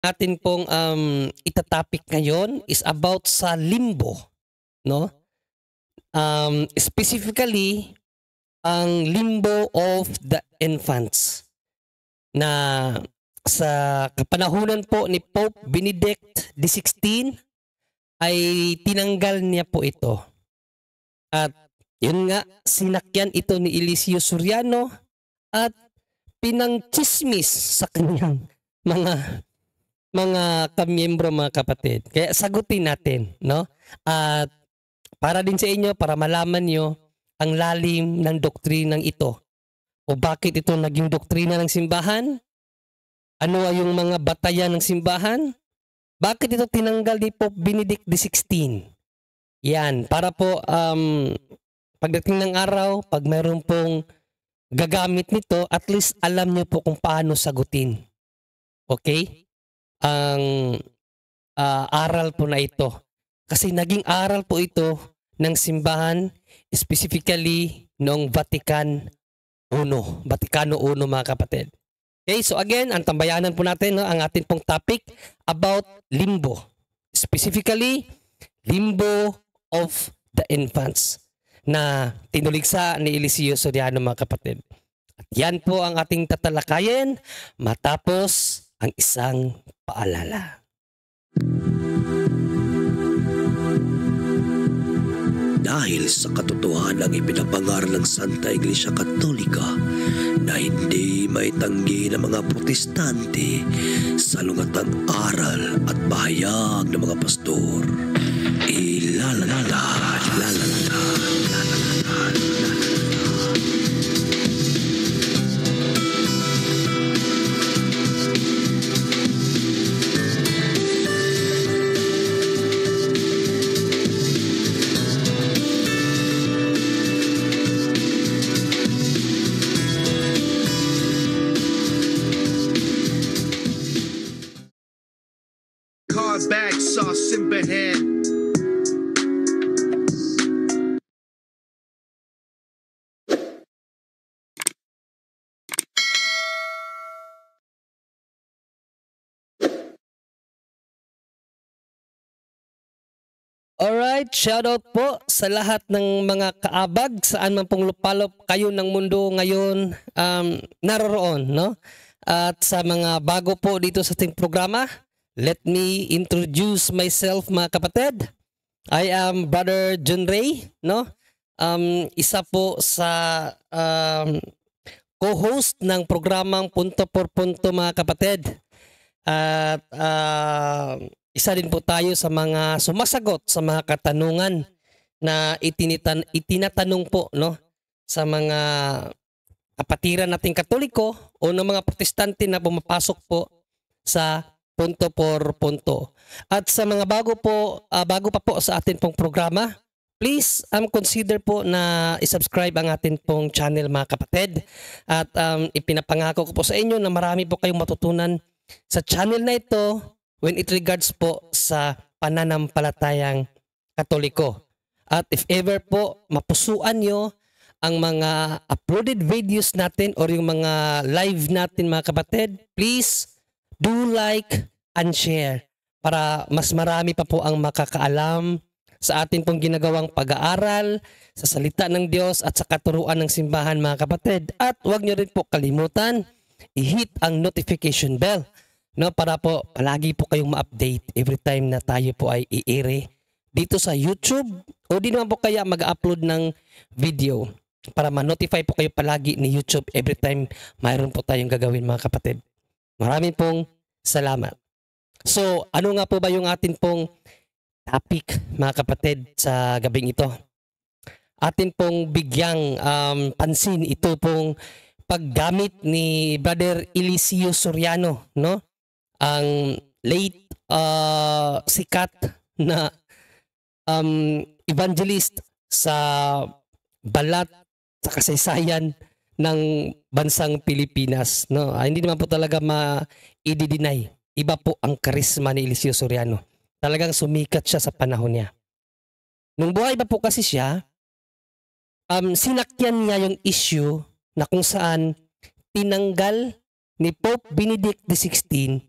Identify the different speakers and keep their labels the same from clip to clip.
Speaker 1: Atin pong itatopic ngayon is about sa limbo, no? Specifically, ang limbo of the infants na sa kapanahunan po ni Pope Benedict XVI ay tinanggal niya po ito. At yun nga, sinakyan ito ni Eliseo Soriano at pinangchismis sa kanyang mga kamiyembro, mga kapatid. Kaya sagutin natin, no? At para din sa inyo, para malaman nyo ang lalim ng doktrinang ito. O bakit ito naging doktrina ng simbahan? Ano ay yung mga batayan ng simbahan? Bakit ito tinanggal ni Pope Benedict XVI? Yan, para po pagdating ng araw, pag mayroon pong gagamit nito, at least alam nyo po kung paano sagutin. Okay? Ang aral po na ito. Kasi naging aral po ito ng simbahan, specifically noong Vaticano I, mga kapatid. Okay, so again, ang tambayanan po natin, no, ang ating pong topic about limbo. Specifically, limbo of the infants na tinuligsa ni Eliseo Soriano, mga kapatid. At yan po ang ating tatalakayin matapos ang isang paalala.
Speaker 2: Dahil sa katotohanang ipinapangaral ng Santa Iglesia Katolika na hindi maitanggi ng mga protestante sa lungatang aral at bahayag ng mga pastor,
Speaker 3: Bag sauce in Behan.
Speaker 1: Alright, shoutout po sa lahat ng mga kaabag saan man pong lupalop kayo ng mundo ngayon naroroon, no? At sa mga bago po dito sa ating programa, let me introduce myself, mga kapatid. I am Brother John Ray, no? Isa po sa co-host ng programang Punto por Punto, mga kapatid. At isa din po tayo sa mga sumasagot sa mga katanungan na itinatanong po, no, sa mga kapatiran nating Katoliko o ng mga protestante na pumapasok po sa Punto por Punto. At sa mga bago pa po sa atin pong programa, please consider po na isubscribe ang atin pong channel, mga kapatid. At ipinapangako ko po sa inyo na marami po kayong matutunan sa channel na ito when it regards po sa pananampalatayang Katoliko. At if ever po mapusuan nyo ang mga uploaded videos natin or yung mga live natin, mga kapatid, please do like and share para mas marami pa po ang makakaalam sa atin pong ginagawang pag-aaral sa salita ng Diyos at sa katuruan ng simbahan, mga kapatid. At huwag nyo rin po kalimutan i-hit ang notification bell, no, para po palagi po kayong ma-update every time na tayo po ay i-air dito sa YouTube o di naman po kaya mag-upload ng video para ma-notify po kayo palagi ni YouTube every time mayroon po tayong gagawin, mga kapatid. Maraming pong salamat. So, ano nga po ba yung atin pong topic, mga kapatid, sa gabing ito? Atin pong bigyang pansin ito pong paggamit ni Brother Eliseo Soriano, no? Ang late sikat na evangelist sa balat sa kasaysayan ng bansang Pilipinas, no? Hindi naman po talaga ma-i-deny. Iba po ang karisma ni Eliseo Soriano. Talagang sumikat siya sa panahon niya. Nung buhay pa po kasi siya, sinakyan niya yung issue na kung saan tinanggal ni Pope Benedict XVI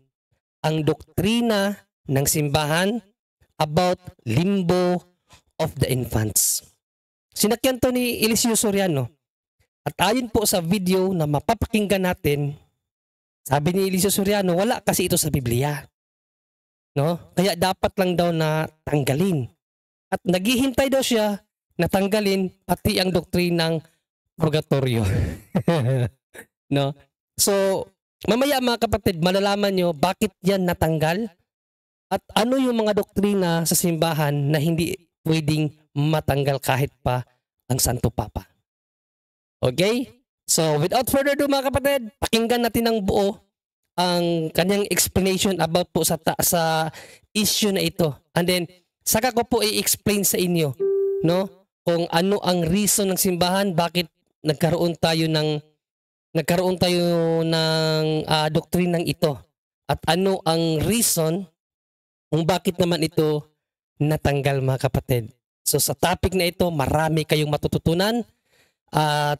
Speaker 1: ang doktrina ng simbahan about limbo of the infants. Sinakyan to ni Eliseo Soriano. At ayon po sa video na mapapakinggan natin, sabi ni Eliseo Soriano, wala kasi ito sa Biblia. No? Kaya dapat lang daw na tanggalin. At naghihintay daw siya na tanggalin pati ang doktrinang purgatorio. No? So, mamaya mga kapatid, malalaman nyo bakit yan natanggal at ano yung mga doktrina sa simbahan na hindi pwedeng matanggal kahit pa ang Santo Papa. Okay? So, without further ado mga kapatid, pakinggan natin ng buo ang kanyang explanation about po sa issue na ito. And then, saka ko po i-explain sa inyo, no? Kung ano ang reason ng simbahan, bakit nagkaroon tayo ng doktrinang ito. At ano ang reason kung bakit naman ito natanggal mga kapatid. So sa topic na ito, marami kayong matututunan at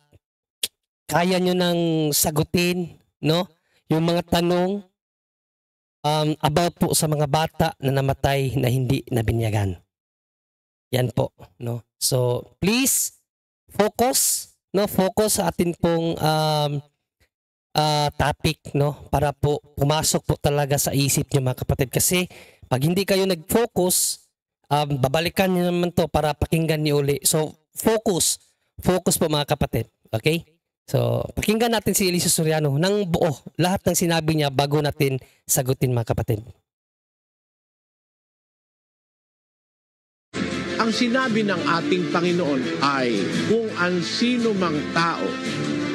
Speaker 1: kaya nyo nang sagutin, no? Yung mga tanong about po sa mga bata na namatay na hindi nabinyagan. Yan po, no? So please focus, no? Focus sa atin pong topic, no? Para po pumasok po talaga sa isip nyo mga kapatid. Kasi pag hindi kayo nag-focus, babalikan nyo naman to para pakinggan niyo uli. So focus po mga kapatid. Okay? So, pakinggan natin si Eliseo Soriano ng buo, lahat ng sinabi niya bago natin sagutin mga kapatid.
Speaker 4: Ang sinabi ng ating Panginoon ay kung ang sino mang tao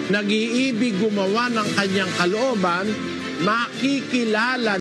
Speaker 4: nag-iibig gumawa ng kanyang kalooban, makikilala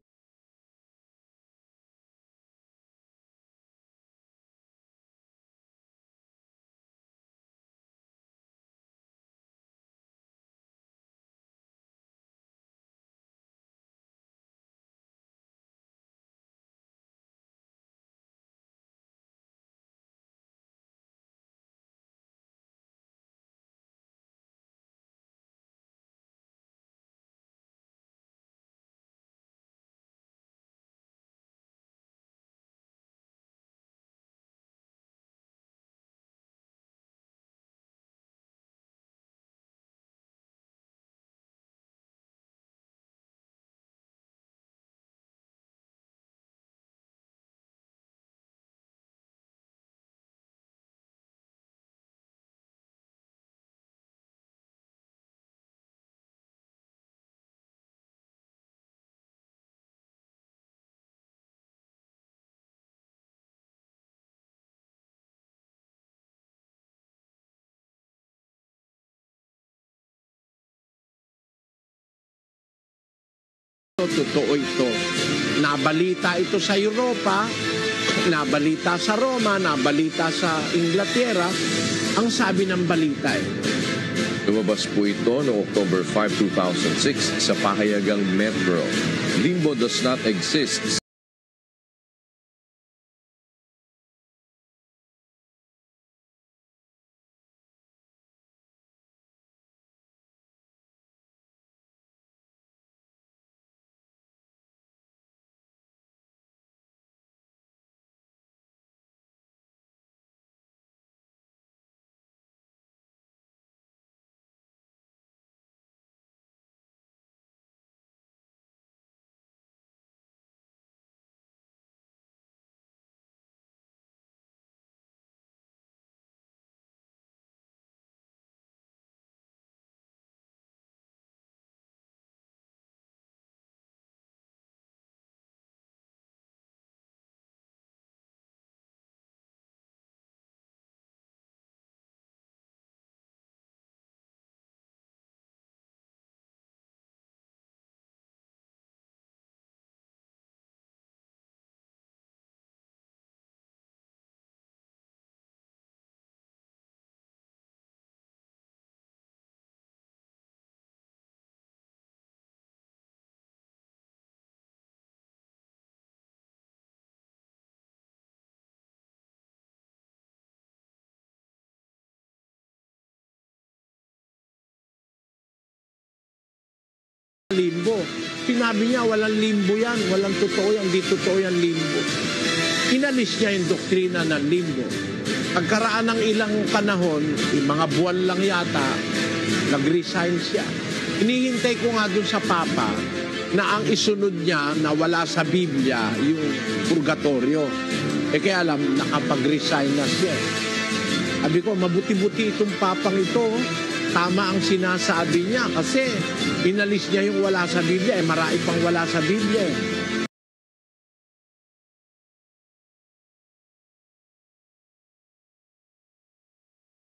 Speaker 4: totoo ito. Nabalita ito sa Europa, nabalita sa Roma, nabalita sa Inglaterra. Ang sabi ng balita
Speaker 5: Lumabas po ito noong October 5, 2006 sa pahayagang Metro. Limbo does not exist.
Speaker 4: limbo. Sinabi niya, walang limbo yan, walang totoo yan, hindi totoo yan limbo. Inalis niya yung doktrina ng limbo. Pagkaraan ng ilang panahon, yung mga buwan lang yata, nag-resign siya. Hinihintay ko nga dun sa Papa na ang isunod niya na wala sa Biblia yung purgatorio. Kaya alam, nakapag-resign na siya. Sabi ko, mabuti-buti itong Papang ito. Tama ang sinasabi niya kasi inalis niya yung wala sa Biblia. Marami pang wala sa Biblia.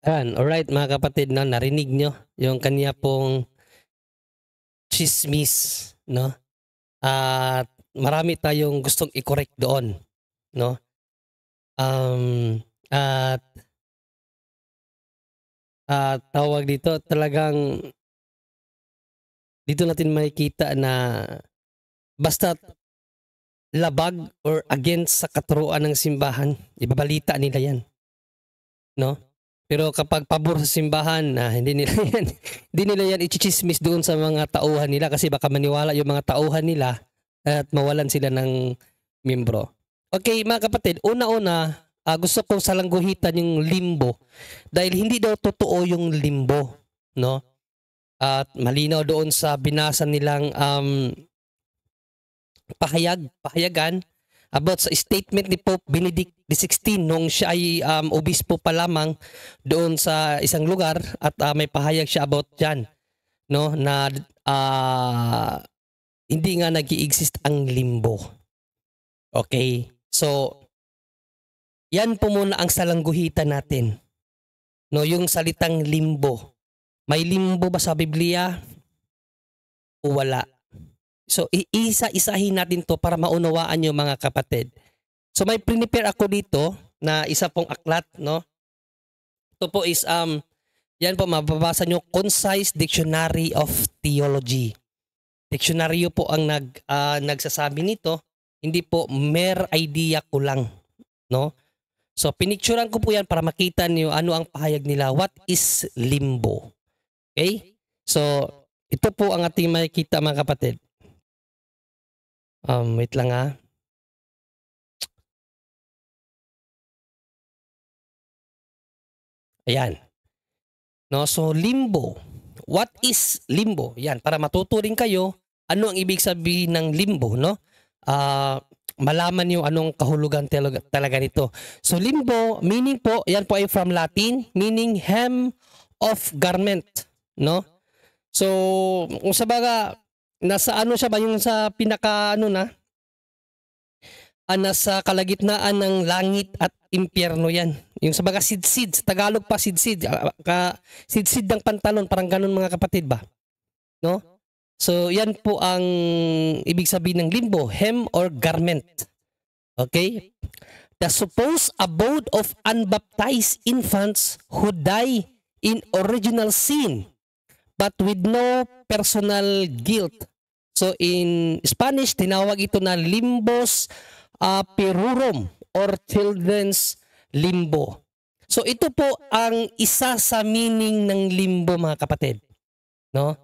Speaker 1: Alright mga kapatid, no, narinig nyo yung kanya pong chismis, no? At marami tayong gustong i-correct doon, no? At tawag dito, talagang dito natin makikita na basta labag or against sa katuruan ng simbahan, ibabalita nila yan, no? Pero kapag pabor sa simbahan, hindi nila yan i-chismis doon sa mga tauhan nila kasi baka maniwala yung mga tauhan nila at mawalan sila ng membro. Okay mga kapatid, una-una, gusto kong salangguhitan yung limbo dahil hindi daw totoo yung limbo, no? At malinaw doon sa binasa nilang pahayagan about sa statement ni Pope Benedict XVI nung siya ay obispo pa lamang doon sa isang lugar at may pahayag siya about dyan, no, na hindi nga nag-i-exist ang limbo. Okay, so yan po muna ang salangguhitan natin, no, yung salitang limbo. May limbo ba sa Biblia o wala? So, isa-isahin natin to para maunawaan nyo mga kapatid. So, may prepare ako dito na isa pong aklat, no? Ito po is, yan po, mababasa nyo, Concise Dictionary of Theology. Dictionaryo po ang nagsasabi nito, hindi po mere idea ko lang, no? So, pinicturean ko po yan para makita niyo ano ang pahayag nila. What is limbo? Okay? So, ito po ang ating makikita mga kapatid. Wait lang Ayan. No, so limbo. What is limbo? Yan, para matuturing kayo ano ang ibig sabihin ng limbo, no? Malaman niyo anong kahulugan talaga nito. So limbo, meaning po, yan po ay from Latin, meaning hem of garment, no? So, kung sa baga, nasa ano siya ba yung sa pinaka nasa kalagitnaan ng langit at impyerno yan. Yung sa baga sidsid, sa Tagalog pa sidsid, sidsid ng pantalon, parang ganun mga kapatid ba? No? So yan po ang ibig sabihin ng limbo, hem or garment. Okay? The supposed abode of unbaptized infants who die in original sin but with no personal guilt. So in Spanish, tinawag ito na limbos perurum or children's limbo. So ito po ang isa sa meaning ng limbo mga kapatid. No?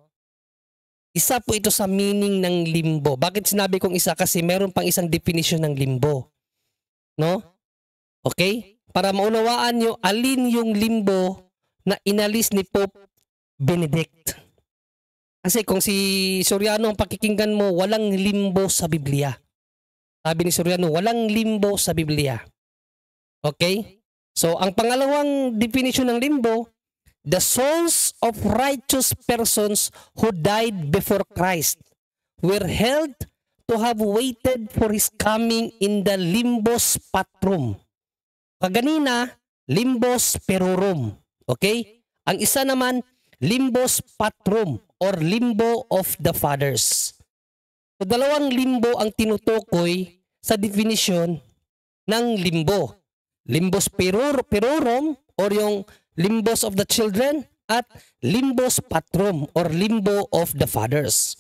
Speaker 1: Isa po ito sa meaning ng limbo. Bakit sinabi kong isa? Kasi meron pang isang definition ng limbo. No? Okay? Para maunawaan nyo alin yung limbo na inalis ni Pope Benedict. Kasi kung si Soriano ang pakikinggan mo, walang limbo sa Biblia. Sabi ni Soriano, walang limbo sa Biblia. Okay? So, ang pangalawang definition ng limbo, the souls of righteous persons who died before Christ were held to have waited for His coming in the limbos patrum. Kaganina, limbos perorum. Okay? Ang isa naman, limbos patrum or limbo of the fathers. So, dalawang limbo ang tinutukoy sa definition ng limbo. Limbos perorum or yung limbos of the children at limbos patrum or limbo of the fathers.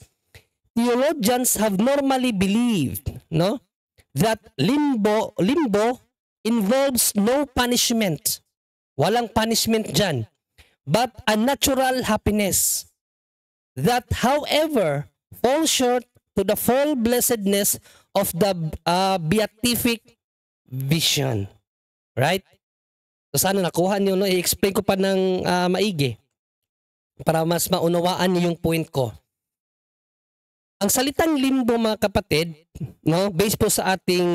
Speaker 1: Theologians have normally believed, no, that limbo involves no punishment. Walang punishment dyan, but a natural happiness. That however, fall short to the full blessedness of the beatific vision. Right? So sana nakuha niyo, no? I-explain ko pa ng maigi para mas maunawaan niyo yung point ko. Ang salitang limbo, mga kapatid, no, based po sa ating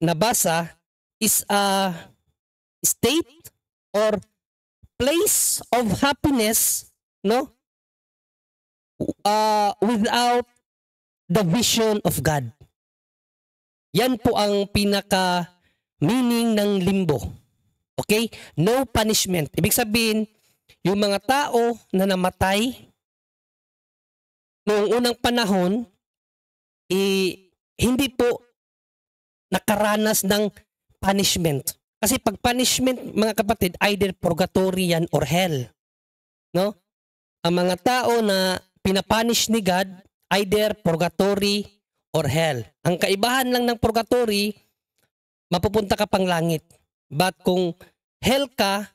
Speaker 1: nabasa, is a state or place of happiness, no, without the vision of God. Yan po ang pinaka meaning ng limbo. Okay? No punishment. Ibig sabihin, yung mga tao na namatay noong unang panahon, hindi po nakaranas ng punishment. Kasi pag punishment, mga kapatid, either purgatory yan or hell. No? Ang mga tao na pinapunish ni God, either purgatory or hell. Ang kaibahan lang ng purgatory, mapupunta ka pang langit. But kung hell ka,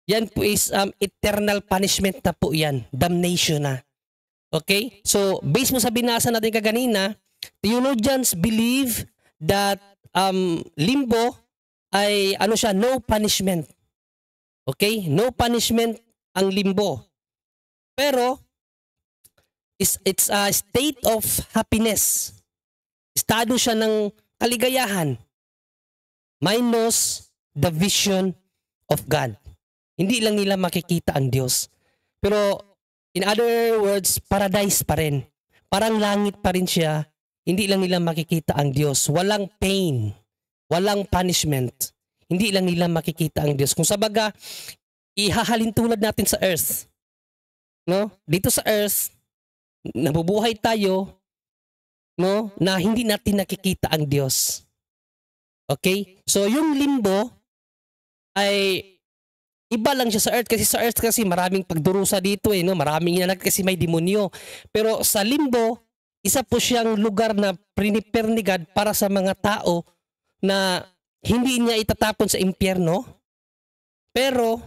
Speaker 1: yan po is eternal punishment na po yan. Damnation na. Okay? So, based mo sa binasa natin kaganina, theologians believe that limbo ay no punishment. Okay? No punishment ang limbo. Pero, it's a state of happiness. Estado siya ng kaligayahan. Minus the vision of God. Hindi lang nila makikita ang Diyos. Pero, in other words, paradise pa rin. Parang langit pa rin siya. Hindi lang nila makikita ang Diyos. Walang pain. Walang punishment. Hindi lang nila makikita ang Diyos. Kung sabaga, ihahalin tulad natin sa earth. No? Dito sa earth, nabubuhay tayo, no, na hindi natin nakikita ang Diyos. Okay? So, yung limbo ay iba lang siya sa earth kasi maraming pagdurusa dito no? Maraming inalag kasi may demonyo. Pero sa limbo, isa po siyang lugar na prepare ni God para sa mga tao na hindi niya itatapon sa impyerno. Pero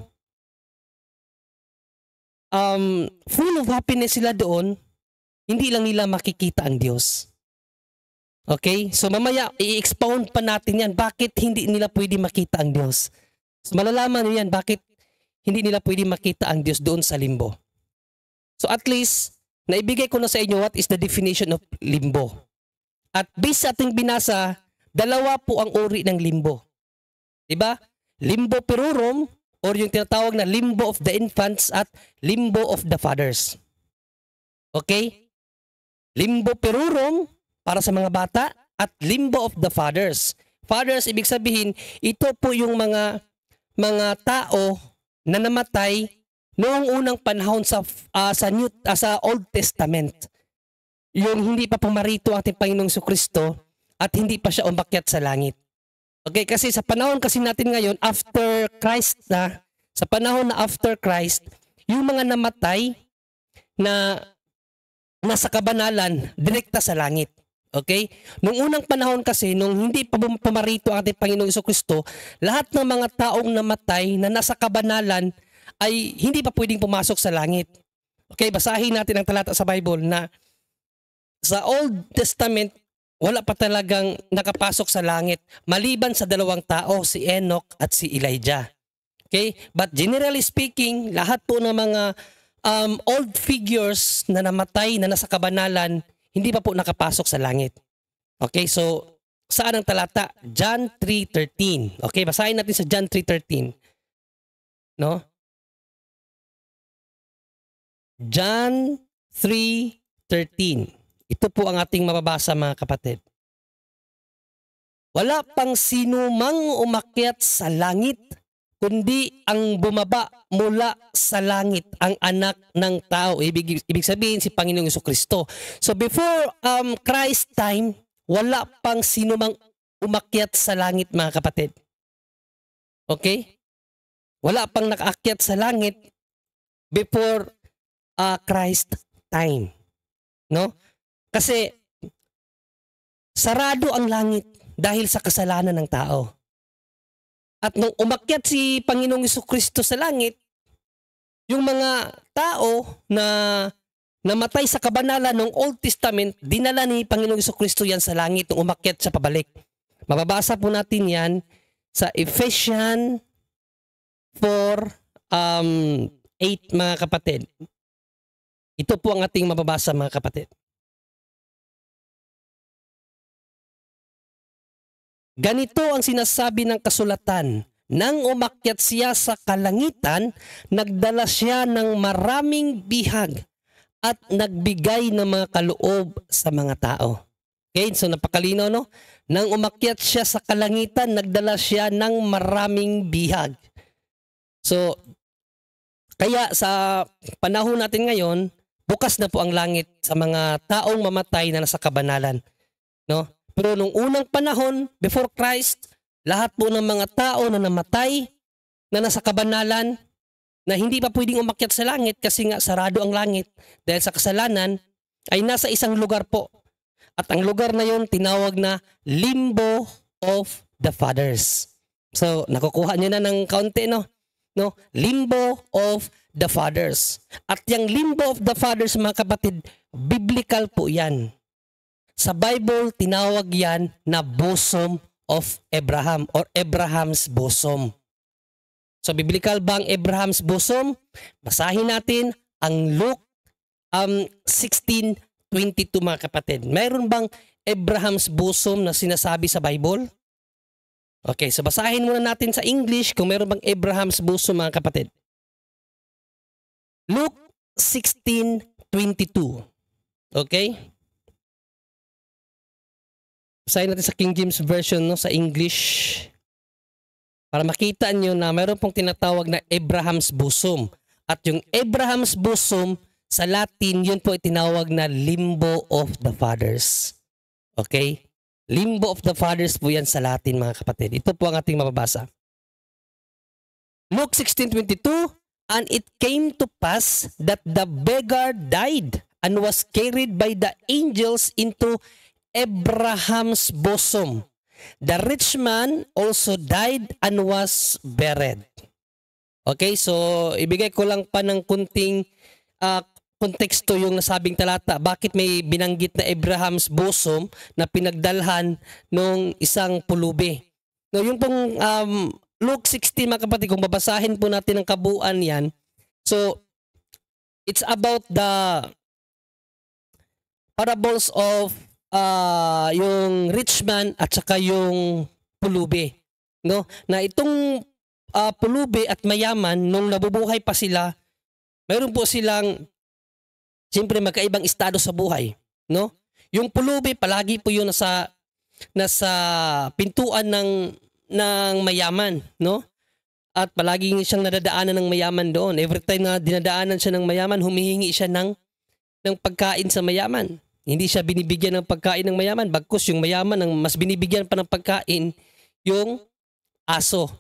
Speaker 1: full of happiness sila doon, hindi lang nila makikita ang Diyos. Okay? So mamaya, i-expound pa natin yan. Bakit hindi nila pwede makita ang Diyos? So malalaman nyo yan, bakit hindi nila pwede makita ang Diyos doon sa limbo. So at least, naibigay ko na sa inyo what is the definition of limbo. At based sa ating binasa, dalawa po ang uri ng limbo. Diba? Limbo perorum, or yung tinatawag na limbo of the infants at limbo of the fathers. Okay? Limbo perorum, para sa mga bata, at limbo of the fathers. Fathers, ibig sabihin, ito po yung mga tao na namatay noong unang panahon sa Old Testament. Yung hindi pa pumarito ang ating Panginoong Jesucristo at hindi pa siya umakyat sa langit. Okay, kasi sa panahon kasi natin ngayon, after Christ na, sa panahon na after Christ, yung mga namatay na nasa kabanalan, direkta sa langit. Okay? Nung unang panahon kasi, nung hindi pa pumarito ang ating Panginoong Jesucristo, lahat ng mga taong namatay na nasa kabanalan ay hindi pa pwedeng pumasok sa langit. Okay, basahin natin ang talata sa Bible na sa Old Testament, wala pa talagang nakapasok sa langit maliban sa dalawang tao, si Enoch at si Elijah. Okay? But generally speaking, lahat po ng mga old figures na namatay na nasa kabanalan, hindi pa po nakapasok sa langit. Okay, so saan ang talata? John 3:13. Okay, basahin natin sa John 3:13. No? John 3:13. Ito po ang ating mababasa, mga kapatid. Wala pang sino mang umakyat sa langit, kundi ang bumaba mula sa langit, ang anak ng tao. Ibig sabihin si Panginoong Jesucristo. So before Christ time, wala pang sino mang umakyat sa langit, mga kapatid. Okay? Wala pang nakaakyat sa langit before Christ time. No? Kasi sarado ang langit dahil sa kasalanan ng tao. At nung umakyat si Panginoong Jesucristo sa langit, yung mga tao na namatay sa kabanalan ng Old Testament, dinala ni Panginoong Jesucristo yan sa langit nung umakyat siya pabalik. Mababasa po natin yan sa Ephesians 4:8 mga kapatid. Ito po ang ating mababasa mga kapatid. Ganito ang sinasabi ng kasulatan, nang umakyat siya sa kalangitan, nagdala siya ng maraming bihag at nagbigay ng mga kaloob sa mga tao. Okay, so napakalinaw, no? Nang umakyat siya sa kalangitan, nagdala siya ng maraming bihag. So, kaya sa panahon natin ngayon, bukas na po ang langit sa mga taong mamatay na nasa kabanalan, no? Pero nung unang panahon, before Christ, lahat po ng mga tao na namatay, na nasa kabanalan, na hindi pa pwedeng umakyat sa langit kasi nga sarado ang langit dahil sa kasalanan, ay nasa isang lugar po. At ang lugar na yon tinawag na Limbo of the Fathers. So, nakukuha niyo na ng kaunti, no? Limbo of the Fathers. At yung Limbo of the Fathers, mga kapatid, biblical po yan. Sa Bible, tinawag yan na bosom of Abraham or Abraham's bosom. So, biblical ba ang Abraham's bosom? Basahin natin ang Luke 16:22 mga kapatid. Mayroon bang Abraham's bosom na sinasabi sa Bible? Okay, so basahin muna natin sa English kung mayroon bang Abraham's bosom mga kapatid. Luke 16:22. Okay? Basahin natin sa King James Version, no, sa English. Para makita nyo na mayroon pong tinatawag na Abraham's bosom. At yung Abraham's bosom, sa Latin, yun po tinawag na Limbo of the Fathers. Okay? Limbo of the Fathers po yan sa Latin mga kapatid. Ito po ang ating mababasa. Luke 16:22, and it came to pass that the beggar died and was carried by the angels into Abraham's bosom. The rich man also died and was buried. Okay, so ibigay ko lang pa ng kunting konteksto yung nasabing talata. Bakit may binanggit na Abraham's bosom na pinagdalhan ng isang pulubi? No, yung pong Luke 16 mga kapatid, kung babasahin po natin ang kabuuan yan. So, it's about the parables of yung rich man at saka yung pulubi, no? Na itong pulubi at mayaman nung nabubuhay pa sila, mayroon po silang siyempre magkaibang estado sa buhay, no? Yung pulubi palagi po yun nasa pintuan ng mayaman, no? At palagi siyang nadadaanan ng mayaman doon. Every time na dinadaanan siya ng mayaman, humihingi siya ng pagkain sa mayaman. Hindi siya binibigyan ng pagkain ng mayaman. Bagkus yung mayaman ang mas binibigyan pa ng pagkain yung aso.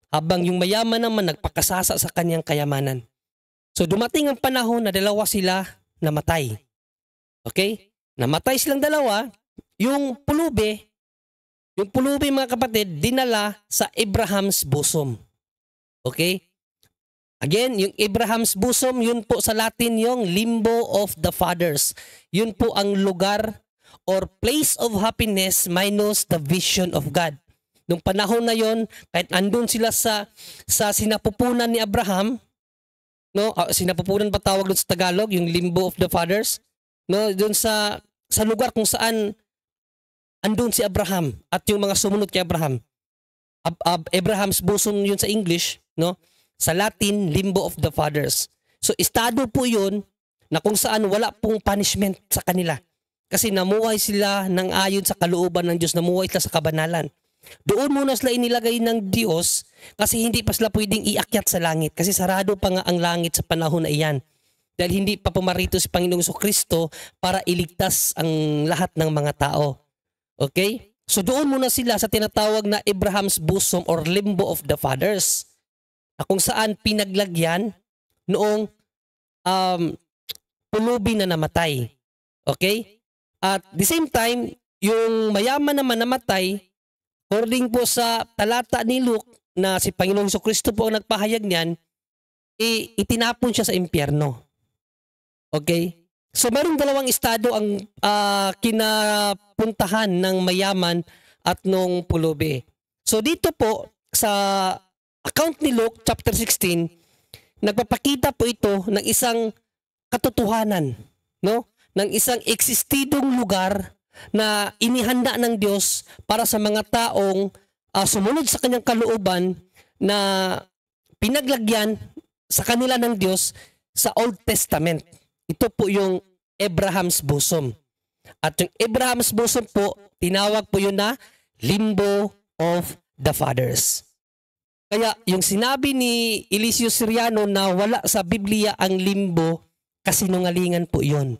Speaker 1: Habang yung mayaman naman nagpakasasa sa kanyang kayamanan. So dumating ang panahon na dalawa sila namatay. Okay? Namatay silang dalawa. Yung pulubi mga kapatid, dinala sa Abraham's bosom. Okay? Again, yung Abraham's bosom, yun po sa Latin yung Limbo of the Fathers. Yun po ang lugar or place of happiness minus the vision of God. Nung panahon na yon, kahit andun sila sa sinapupunan ni Abraham, no, sinapupunan ba tawag doon sa Tagalog, yung Limbo of the Fathers, no, doon sa lugar kung saan andun si Abraham at yung mga sumunod kay Abraham. Abraham's bosom yun sa English, no? Sa Latin, Limbo of the Fathers. So, estado po yun na kung saan wala pong punishment sa kanila. Kasi namuhay sila ng ayon sa kalooban ng Diyos, namuhay sila sa kabanalan. Doon muna sila inilagay ng Diyos kasi hindi pa sila pwedeng iakyat sa langit. Kasi sarado pa nga ang langit sa panahon na iyan. Dahil hindi pa pumarito si Panginoong Jesucristo para iligtas ang lahat ng mga tao. Okay? So, doon muna sila sa tinatawag na Abraham's bosom or Limbo of the Fathers. Na kung saan pinaglagyan noong pulubi na namatay. Okay? At the same time, yung mayaman naman namatay, according po sa talata ni Luke na si Panginoong Jesucristo po ang nagpahayag niyan, itinapon siya sa impyerno. Okay? So mayroong dalawang estado ang kinapuntahan ng mayaman at nung pulubi. So dito po sa account ni Luke chapter 16, nagpapakita po ito ng isang katotohanan, no? Ng isang eksistidong lugar na inihanda ng Diyos para sa mga taong sumunod sa kanyang kalooban na pinaglagyan sa kanila ng Diyos sa Old Testament. Ito po yung Abraham's bosom. At yung Abraham's bosom po, tinawag po yun na limbo of the fathers. Kaya yung sinabi ni Eliseo Soriano na wala sa Biblia ang limbo, kasinungalingan po yun.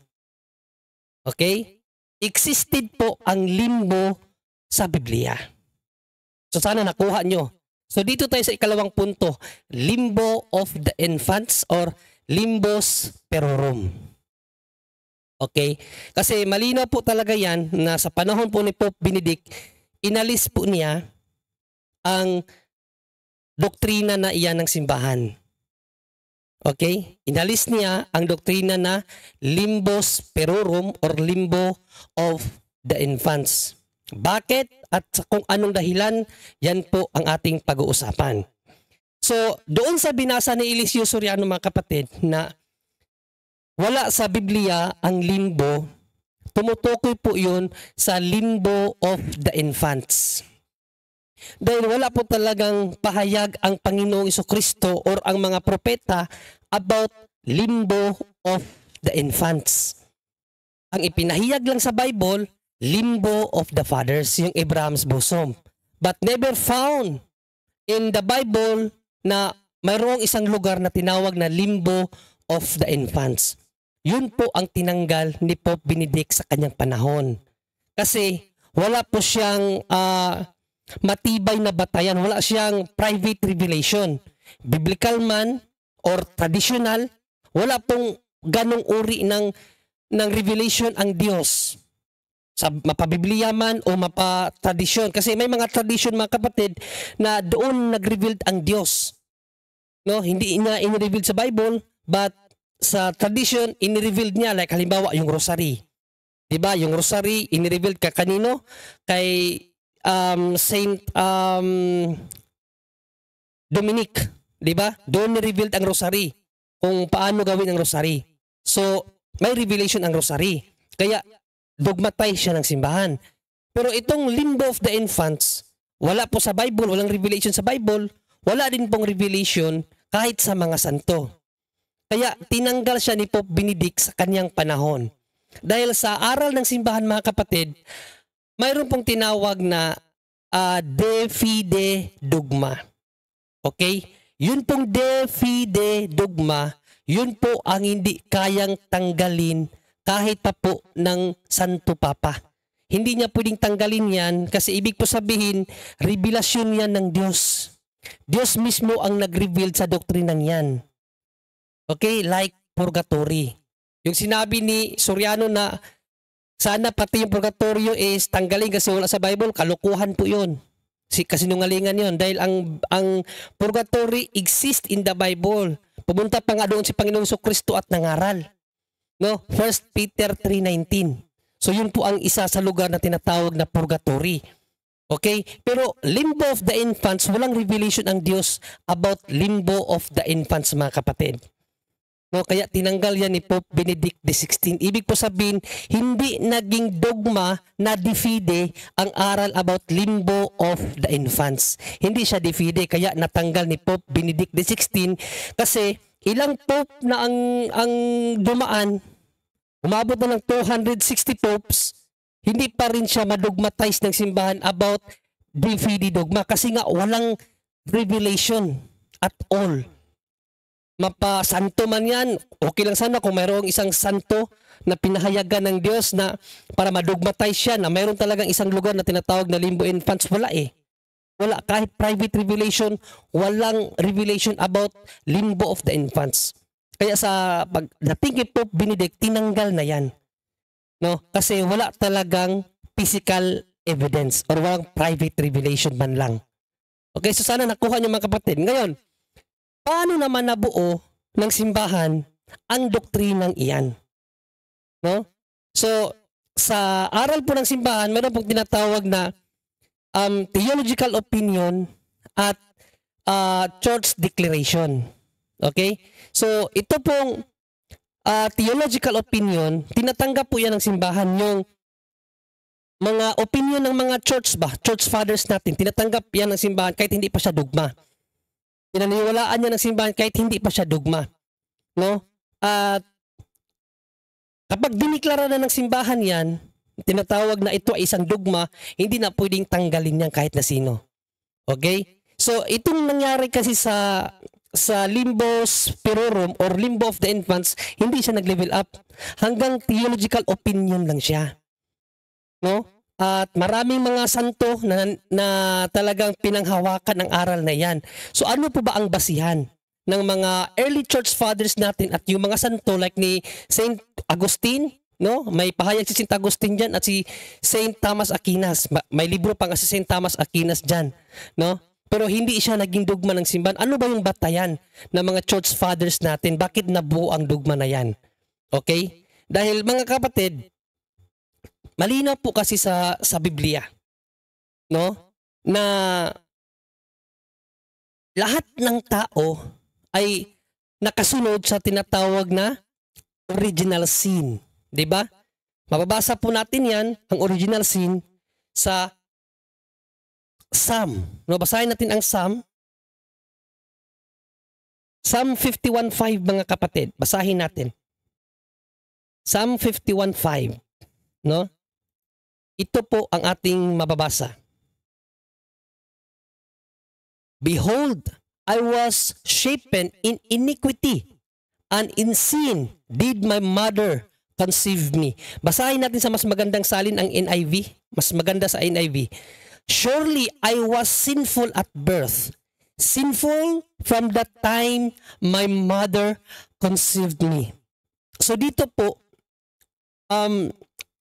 Speaker 1: Okay? Existed po ang limbo sa Biblia. So sana nakuha nyo. So dito tayo sa ikalawang punto, limbo of the infants or limbos perorum. Okay? Kasi malinaw po talaga yan na sa panahon po ni Pope Benedict, inalis po niya ang doktrina na iyan ng simbahan. Okay? Inalis niya ang doktrina na limbos perorum or limbo of the infants. Bakit at kung anong dahilan, yan po ang ating pag-uusapan. So, doon sa binasa ni Eliseo Soriano mga kapatid na wala sa Biblia ang limbo, tumutukoy po yun sa limbo of the infants. Dahil wala po talagang pahayag ang Panginoong Jesucristo or ang mga propeta about limbo of the infants. Ang ipinahayag lang sa Bible, limbo of the fathers, yung Abraham's bosom. But never found in the Bible na mayroong isang lugar na tinawag na limbo of the infants. Yun po ang tinanggal ni Pope Benedict sa kanyang panahon. Kasi wala po siyang matibay na batayan, wala siyang private revelation. Biblical man or traditional, wala pong ganong uri ng revelation ang Diyos. Sa mapabiblia man o mapatradisyon. Kasi may mga tradition mga kapatid na doon nag-revealed ang Diyos. No, hindi na in-revealed sa Bible, but sa tradition, in-revealed niya. Like halimbawa, yung rosary. Diba? Yung rosary, in-revealed ka kanino? Kay Saint Dominic. Diba? Doon ni-revealed ang rosary. Kung paano gawin ang rosary. So, may revelation ang rosary. Kaya, dogmatize siya ng simbahan. Pero itong limbo of the infants, wala po sa Bible, walang revelation sa Bible, wala din pong revelation kahit sa mga santo. Kaya tinanggal siya ni Pope Benedict sa kanyang panahon. Dahil sa aral ng simbahan mga kapatid, mayroon pong tinawag na de fide dogma. Okay? Yun pong de fide dogma, yun po ang hindi kayang tanggalin kahit pa po ng Santo Papa. Hindi niya pwedeng tanggalin yan kasi ibig po sabihin, revelasyon yan ng Diyos. Diyos mismo ang nag-reveal sa doktrinang yan. Okay? Like purgatory. Yung sinabi ni Soriano na sana pati yung purgatorio is tanggalin kasi wala sa Bible, kalukuhan po yun. Kasinungalingan yun. Dahil ang purgatory exists in the Bible. Pumunta pa nga doon si Panginoong Jesucristo at nangaral. No, 1 Peter 3:19. So yun po ang isa sa lugar na tinatawag na purgatory. Okay? Pero limbo of the infants, walang revelation ang Diyos about limbo of the infants mga kapatid. No, kaya tinanggal yan ni Pope Benedict XVI. Ibig po sabihin, hindi naging dogma na de fide ang aral about limbo of the infants. Hindi siya de fide, kaya natanggal ni Pope Benedict XVI kasi ilang pope na ang dumaan, umabot na ng 260 popes, hindi pa rin siya madogmatize ng simbahan about de fide dogma kasi nga walang revelation at all. Mapasanto man yan, okay lang sana kung mayroong isang santo na pinahayagan ng Diyos na para madogmatize siya na mayroon talagang isang lugar na tinatawag na limbo infants. Wala eh. Wala, kahit private revelation, walang revelation about limbo of the infants. Kaya sa pagdating kay Pope Benedict, tinanggal na yan. No? Kasi wala talagang physical evidence or walang private revelation man lang. Okay, so sana nakuha niyo mga kapatid. Ngayon, paano naman nabuo ng simbahan ang doktrinang iyan? No? So, sa aral po ng simbahan, meron pong tinatawag na theological opinion at church declaration. Okay? So, ito pong theological opinion, tinatanggap po yan ng simbahan, yung mga opinion ng mga church fathers natin, tinatanggap yan ng simbahan kahit hindi pa siya dogma. Pinaniniwalaan niya ng simbahan kahit hindi pa siya dogma. No? At kapag diniklara na ng simbahan yan, tinatawag na ito ay isang dogma, hindi na pwedeng tanggalin yan kahit na sino. Okay? So, itong nangyari kasi sa limbo spirorum or limbo of the infants, hindi siya nag-level up. Hanggang theological opinion lang siya. No? At maraming mga santo na talagang pinanghawakan ang aral na yan. So, ano po ba ang basihan ng mga early church fathers natin at yung mga santo like ni Saint Augustine? No? May pahayag si Saint Augustine dyan at si Saint Thomas Aquinas. May libro pa nga si Saint Thomas Aquinas dyan. No? Pero hindi siya naging dogma ng simbahan. Ano ba yung batayan ng mga church fathers natin? Bakit nabuo ang dogma na yan? Okay? Dahil mga kapatid, malinaw po kasi sa Biblia, no? Na lahat ng tao ay nakasunod sa tinatawag na original sin. 'Di ba? Mababasa po natin 'yan, ang original sin sa Psalm. No, basahin natin ang Psalm. Psalm 51:5 mga kapatid. Basahin natin. Psalm 51:5, no? Ito po ang ating mababasa. Behold, I was shapen in iniquity, and in sin did my mother conceive me. Basahin natin sa mas magandang salin ang NIV. Mas maganda sa NIV. Surely I was sinful at birth, sinful from the time my mother conceived me. So dito po,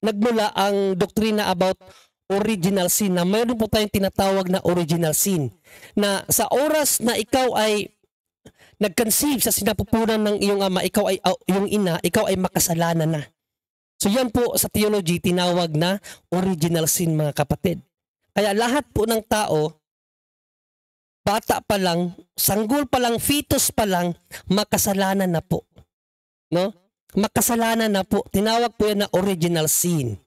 Speaker 1: nagmula ang doktrina about original sin, na mayroon po tayong tinatawag na original sin, na sa oras na ikaw ay nag-conceive sa sinapupunan ng iyong ama, ikaw ay yung ina, ikaw ay makasalanan na. So yan po sa theology tinawag na original sin mga kapatid. Kaya lahat po ng tao, bata pa lang, sanggol pa lang, fetus pa lang, makasalanan na po. No? Makasalanan na po. Tinawag po yan na original sin.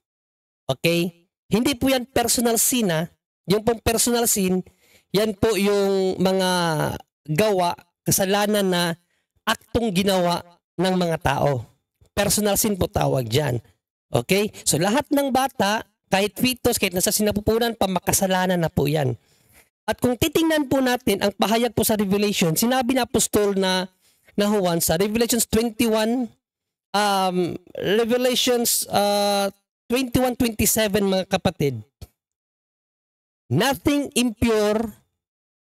Speaker 1: Okay? Hindi po yan personal sin ha. Yung pong personal sin, yan po yung mga gawa, kasalanan na aktong ginawa ng mga tao. Personal sin po tawag dyan. Okay? So lahat ng bata, kahit fetus, kahit nasa sinapupunan pa, makasalanan na po yan. At kung titingnan po natin ang pahayag po sa Revelation, sinabi na apostol na Juan sa Revelations 21, Revelations 21:27 mga kapatid, nothing impure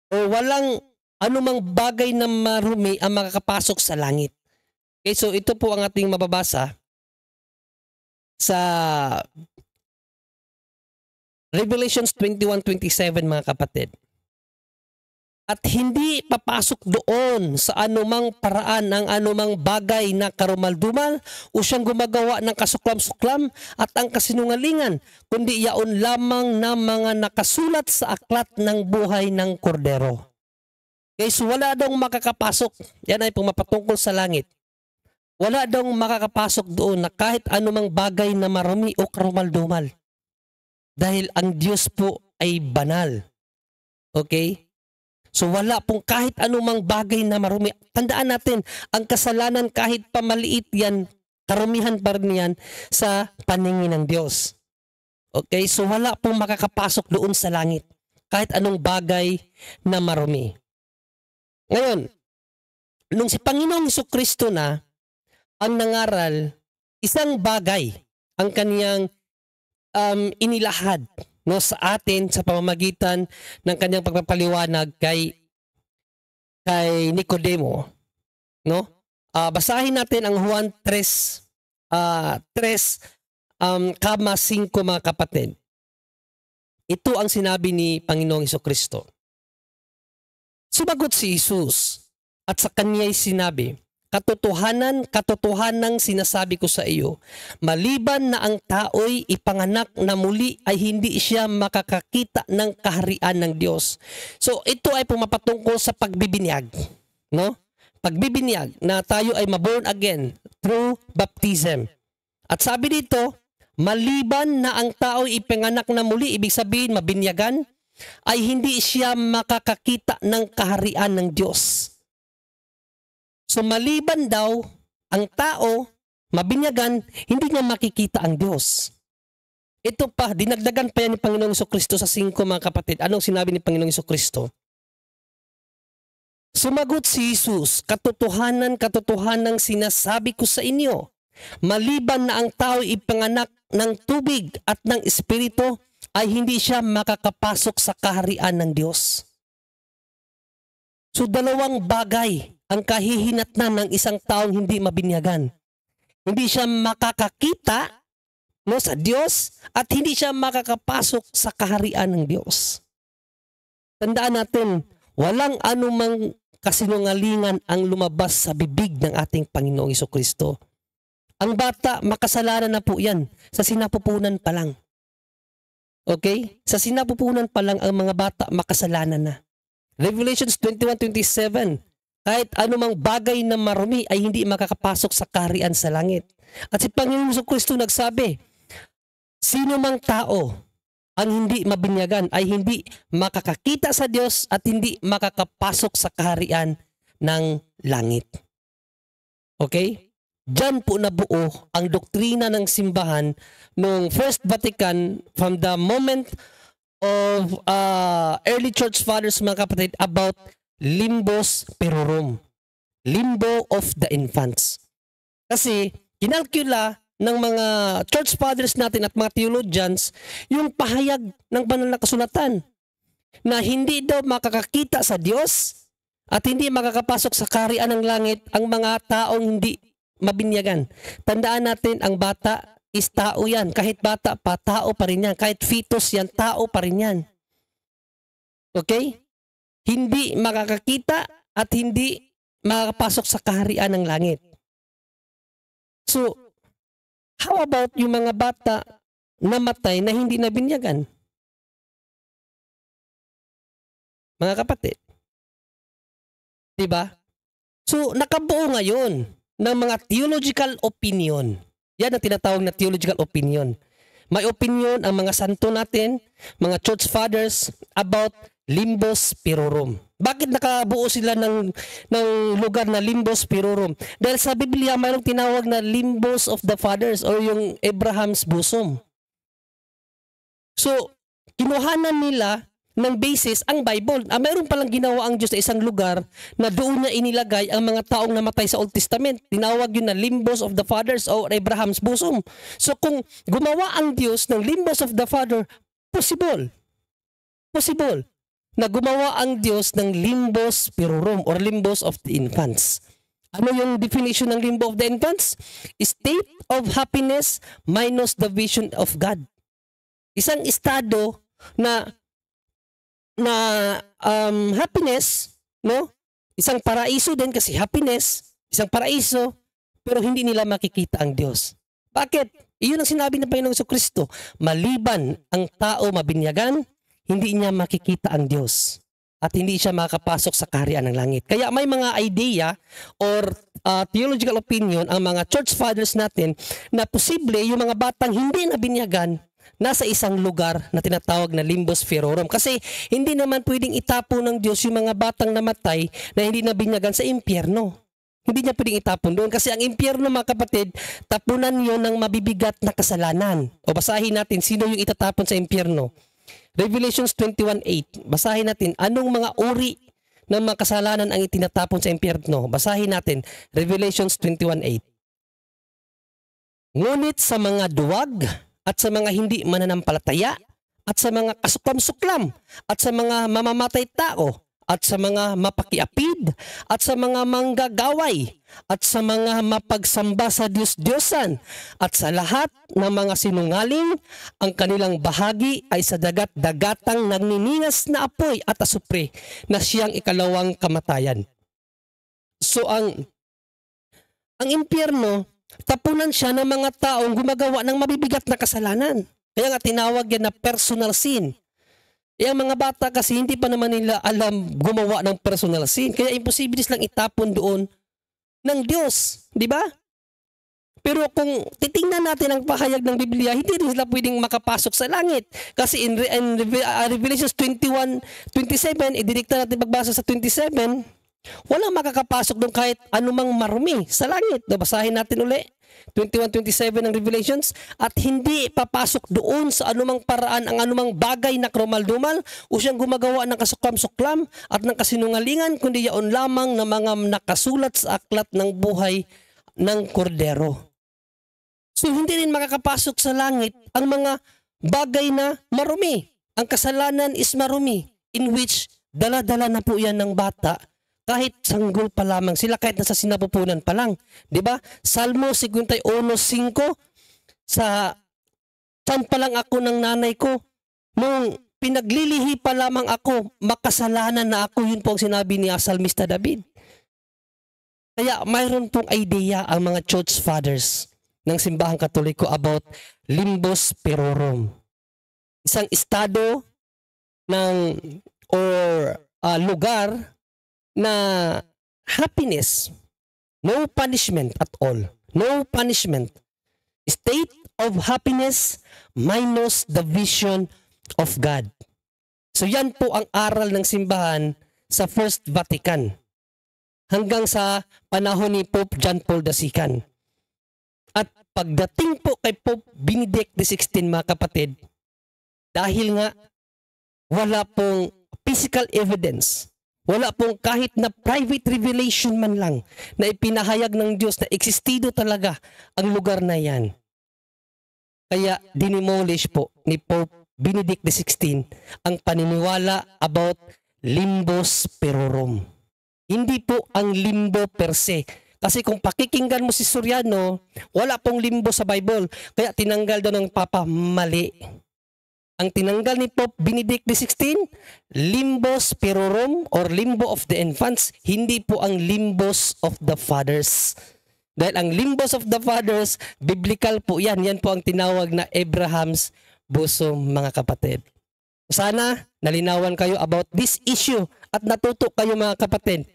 Speaker 1: o walang anumang bagay na marumi ang makakapasok sa langit. Okay, so ito po ang ating mababasa sa Revelations 21:27 mga kapatid. At hindi papasok doon sa anumang paraan ng anumang bagay na karumaldumal o siyang gumagawa ng kasuklam-suklam at ang kasinungalingan, kundi yaon lamang na mga nakasulat sa aklat ng buhay ng kordero. Okay, so wala daw makakapasok. Yan ay pumapatungkol sa langit. Wala daw makakapasok doon na kahit anumang bagay na marumi o karumaldumal. Dahil ang Diyos po ay banal. Okay? So wala pong kahit anumang bagay na marumi. Tandaan natin, ang kasalanan kahit pamaliit yan, karumihan pa rin yan sa paningin ng Diyos. Okay? So wala pong makakapasok doon sa langit. Kahit anong bagay na marumi. Ngayon, nung si Panginoong Jesucristo na ang nangaral, isang bagay ang kaniyang inilahad, no, sa atin sa pamamagitan ng kanyang pagpapaliwanag kay Nicodemo, no? Basahin natin ang Juan 3:5 mga kapatid. Ito ang sinabi ni Panginoong Jesucristo. Sumagot si Jesus at sa kanya'y sinabi, katotohanang sinasabi ko sa iyo, maliban na ang tao'y ipanganak na muli ay hindi siya makakakita ng kaharian ng Diyos. So ito ay pumapatungkol sa pagbibinyag, no? Pagbibinyag na tayo ay maborn again through baptism. At sabi dito, maliban na ang tao'y ipanganak na muli, ibig sabihin mabinyagan, ay hindi siya makakakita ng kaharian ng Diyos. So maliban daw ang tao, mabinyagan, hindi niya makikita ang Diyos. Ito pa, dinagdagan pa yan ni Panginoong Jesucristo sa 5, mga kapatid. Anong sinabi ni Panginoong Jesucristo? Sumagot si Jesus, katotohanang sinasabi ko sa inyo, maliban na ang tao ipanganak ng tubig at ng Espiritu, ay hindi siya makakapasok sa kaharian ng Diyos. So dalawang bagay ang kahihinatnan ng isang taong hindi mabinyagan. Hindi siya makakakita, no, sa Diyos at hindi siya makakapasok sa kaharian ng Diyos. Tandaan natin, walang anumang kasinungalingan ang lumabas sa bibig ng ating Panginoong Jesucristo. Ang bata, makasalanan na po yan sa sinapupunan pa lang. Okay? Sa sinapupunan pa lang ang mga bata makasalanan na. Revelations 21:27, kahit anumang bagay na marumi ay hindi makakapasok sa kaharian sa langit. At si Panginoon Jesucristo nagsabi, sino mang tao ang hindi mabinyagan ay hindi makakakita sa Diyos at hindi makakapasok sa kaharian ng langit. Okay? Diyan po nabuo ang doktrina ng simbahan noong First Vatican from the moment of early church fathers, mga kapatid, about limbus perorum, limbo of the infants. Kasi kinalkula ng mga church fathers natin at mga theologians yung pahayag ng banal na kasulatan na hindi daw makakakita sa Diyos at hindi makakapasok sa kaharian ng langit ang mga taong hindi mabinyagan. Tandaan natin, ang bata is tao yan. Kahit bata pa, tao pa rin yan. Kahit fetus yan, tao pa rin yan. Okay? Hindi makakakita at hindi makakapasok sa kaharian ng langit. So, how about yung mga bata namatay na hindi nabinyagan? Mga kapatid. Diba? So, nakabuo ngayon ng mga theological opinion. Yan ang tinatawag na theological opinion. May opinion ang mga santo natin, mga church fathers, about limbus perorum. Bakit nakabuo sila ng lugar na limbus perorum? Dahil sa Biblia, mayroong tinawag na limbus of the fathers o yung Abraham's bosom. So, kinuhanan nila ng basis ang Bible. Mayroon palang ginawa ang Diyos sa isang lugar na doon niya inilagay ang mga taong namatay sa Old Testament. Tinawag yun na limbus of the fathers or Abraham's bosom. So kung gumawa ang Diyos ng limbus of the father, possible na gumawa ang Diyos ng limbus perorum or limbus of the infants. Ano yung definition ng limbo of the infants? State of happiness minus the vision of God. Isang estado na happiness, no? Isang paraiso din kasi happiness, isang paraiso, pero hindi nila makikita ang Diyos. Bakit? Iyon ang sinabi ng Panginoong Jesucristo. Maliban ang tao mabinyagan, hindi niya makikita ang Diyos. At hindi siya makakapasok sa kaharian ng langit. Kaya may mga idea or theological opinion ang mga church fathers natin na posible yung mga batang hindi nabinyagan nasa isang lugar na tinatawag na limbus perorum. Kasi hindi naman pwedeng itapon ng Diyos yung mga batang namatay na hindi nabinyagan sa impyerno. Hindi niya pwedeng itapon doon. Kasi ang impyerno, mga kapatid, tapunan yun ng mabibigat na kasalanan. O basahin natin, sino yung itatapon sa impyerno? Revelations 21:8. Basahin natin, anong mga uri ng mga kasalanan ang itinatapon sa impyerno? Basahin natin, Revelations 21:8. Ngunit sa mga duwag, at sa mga hindi mananampalataya, at sa mga kasuklam-suklam, at sa mga mamamatay tao, at sa mga mapakiapid, at sa mga manggagaway, at sa mga mapagsamba sa Diyos-Diyosan, at sa lahat ng mga sinungaling, ang kanilang bahagi ay sa dagat-dagatang nagniningas na apoy at asupre na siyang ikalawang kamatayan. So ang ang impyerno, tapunan siya ng mga taong gumagawa ng mabibigat na kasalanan. Kaya nga tinawag yan na personal sin. Ang mga bata kasi hindi pa naman nila alam gumawa ng personal sin. Kaya imposible lang itapon doon ng Diyos. Di ba? Pero kung titingnan natin ang pahayag ng Biblia, hindi rin sila pwedeng makapasok sa langit. Kasi in Revelations 21:27, ididikta natin pagbasa sa 27, walang makakapasok doon kahit anumang marumi sa langit. Basahin natin uli. 21:27 ng Revelations, at hindi papasok doon sa anumang paraan ang anumang bagay na krumal-dumal o siyang gumagawa ng kasuklam-suklam at ng kasinungalingan, kundi yaon lamang na mga nakasulat sa aklat ng buhay ng kordero. So hindi rin makakapasok sa langit ang mga bagay na marumi. Ang kasalanan is marumi, in which dala-dala na po yan ng bata kahit sanggol pa lamang sila, kahit nasa sinapupunan pa lang. Diba? Salmo 51:5, sa tiyan pa lang ako ng nanay ko, nung pinaglilihi pa lamang ako, makasalanan na ako. Yun po ang sinabi ni Salmista David. Kaya mayroon pong idea ang mga church fathers ng simbahang Katoliko about limbus perorum. Isang estado ng lugar na happiness, no punishment at all. No punishment. State of happiness minus the vision of God. So yan po ang aral ng simbahan sa First Vatican hanggang sa panahon ni Pope John Paul II. At pagdating po kay Pope Benedict XVI, mga kapatid, dahil nga wala pong physical evidence, wala pong kahit na private revelation man lang na ipinahayag ng Diyos na existido talaga ang lugar na yan. Kaya dinimolish po ni Pope Benedict XVI ang paniniwala about limbus perorum. Hindi po ang limbo per se. Kasi kung pakikinggan mo si Soriano, wala pong limbo sa Bible. Kaya tinanggal daw ng Papa, mali. Ang tinanggal ni Pope Benedict XVI, limbus perorum or limbo of the infants, hindi po ang limbus of the fathers. Dahil ang limbus of the fathers, biblical po yan. Yan po ang tinawag na Abraham's bosom, mga kapatid. Sana nalinawan kayo about this issue at natuto kayo, mga kapatid.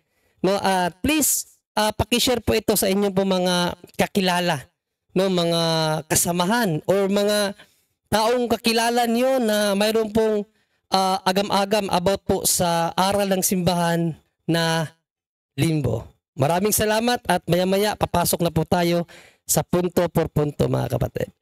Speaker 1: No, please paki-share po ito sa inyong po mga kakilala, no, mga kasamahan or mga taong kakilala niyo na mayroon pong agam-agam about po sa aral ng simbahan na limbo. Maraming salamat at maya-maya papasok na po tayo sa punto por punto, mga kapatid.